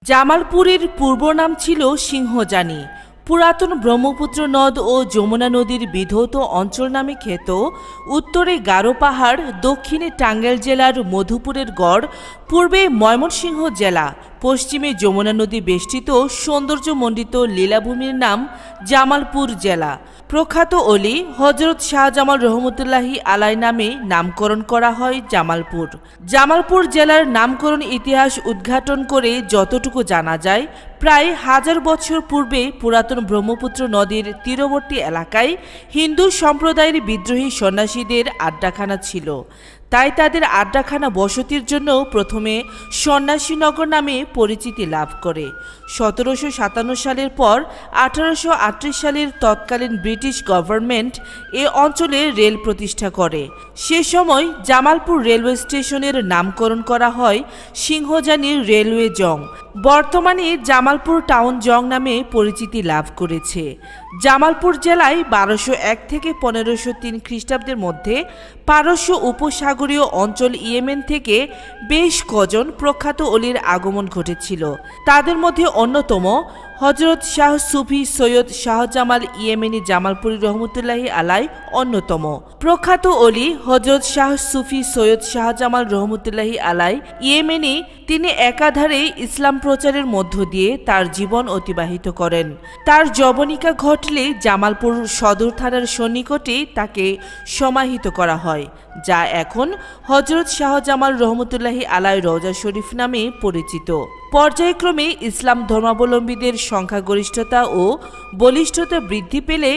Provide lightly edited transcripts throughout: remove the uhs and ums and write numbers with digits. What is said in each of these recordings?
জামালপুরের পূর্ব নাম ছিল সিংহজানি। পুরাতন ব্রহ্মপুত্র নদ ও যমুনা নদীর বিধৌত অঞ্চল নামে খ্যাত। উত্তরে গারো পাহাড়, দক্ষিণে টাঙ্গাইল জেলার মধুপুরের গড়, পূর্বে ময়মনসিংহ জেলা, পশ্চিমে যমুনা নদী বেষ্টিত সৌন্দর্যমণ্ডিত লীলাভূমির নাম জামালপুর জেলা। প্রখ্যাত অলি হযরত শাহজামাল রহমতুল্লাহি আলাই নামে নামকরণ করা হয় জামালপুর। জামালপুর জেলার নামকরণ ইতিহাস উদ্ঘাটন করে যতটুকু জানা যায়, প্রায় 1000 বছর পূর্বে পুরাতন ব্রহ্মপুত্র নদীর তীরবর্তী এলাকায় হিন্দু সম্প্রদায়ের বিদ্রোহী সন্ন্যাসীদের আড্ডাখানা ছিল। তাই তাদের আড্ডাখানা বসতির জন্য প্রথমে সন্ন্যাসীনগর নামে পরিচিতি লাভ করে। 1757 সালের পর 1838 সালের তৎকালীন ব্রিটিশ গভর্নমেন্ট এ অঞ্চলে রেল প্রতিষ্ঠা করে। সে সময় জামালপুর রেলওয়ে স্টেশনের নামকরণ করা হয় সিংহজানির রেলওয়ে জং। বর্তমানে জামালপুর টাউন জং নামে পরিচিতি লাভ করেছে। জামালপুর জেলায় 1201 থেকে 1503 খ্রিস্টাব্দের মধ্যে পারস্য উপসাগরীয় অঞ্চল ইয়েমেন থেকে বেশ কজন প্রখ্যাত অলির আগমন ঘটেছিল। তাদের মধ্যে অন্যতম হযরত শাহ সুফি সৈয়দ শাহজামাল ইয়েমেনি জামালপুরী রহমতুল্লাহি আলাই অন্যতম। প্রখ্যাত অলি হযরত শাহ সুফি সৈয়দ শাহজামাল রহমতুল্লাহি আলাই ইয়েমেনি, তিনি একাধারে ইসলাম প্রচারের মধ্য দিয়ে তার জীবন অতিবাহিত করেন। তার যবনিকা ঘটলে জামালপুর সদর থানার সন্নিকটে তাকে সমাহিত করা হয়, যা এখন হযরত শাহজামাল রহমতুল্লাহি আলাই রওজা শরীফ নামে পরিচিত। পর্যায়ক্রমে ইসলাম ধর্মাবলম্বীদের সংখ্যাগরিষ্ঠতা ও বলিষ্ঠতা বৃদ্ধি পেলে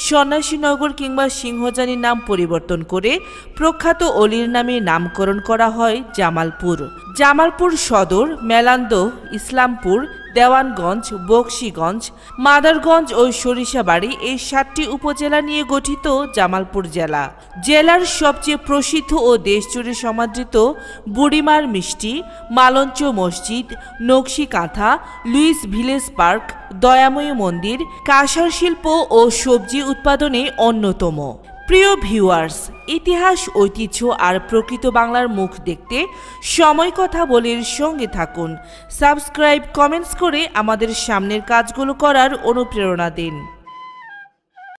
সন্ন্যাসীনগর কিংবা সিংহজানি নাম পরিবর্তন করে প্রখ্যাত অলির নামে নামকরণ করা হয় জামালপুর। জামালপুর সদর, মেলান্দহ, ইসলামপুর, দেওয়ানগঞ্জ, বকশীগঞ্জ, মাদারগঞ্জ ও সরিষাবাড়ি এই 7টি উপজেলা নিয়ে গঠিত জামালপুর জেলা। জেলার সবচেয়ে প্রসিদ্ধ ও দেশজুড়ে সমাদৃত বুড়িমার মিষ্টি, মালঞ্চ মসজিদ, নকশি কাঁথা, লুইস ভিলেজ পার্ক, দয়াময়ী মন্দির কাঁসার শিল্প ও সবজি উৎপাদনে অন্যতম। প্রিয় ভিউয়ার্স, ইতিহাস, ঐতিহ্য আর প্রকৃত বাংলার মুখ দেখতে সময় কথা বলের সঙ্গে থাকুন। সাবস্ক্রাইব, কমেন্টস করে আমাদের সামনের কাজগুলো করার অনুপ্রেরণা দিন।